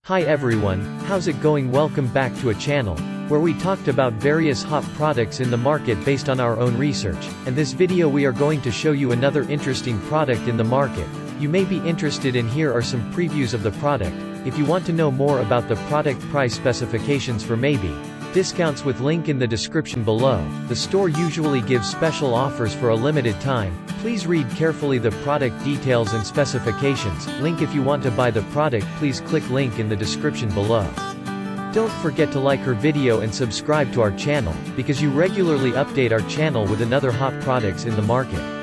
Hi everyone, how's it going? Welcome back to a channel where we talked about various hot products in the market based on our own research, and this video we are going to show you another interesting product in the market. You may be interested in. Here are some previews of the product. If you want to know more about the product price specifications for maybe discounts with link in the description below. The store usually gives special offers for a limited time. Please read carefully the product details and specifications. Link if you want to buy the product, please click link in the description below. Don't forget to like our video and subscribe to our channel, because you regularly update our channel with another hot products in the market.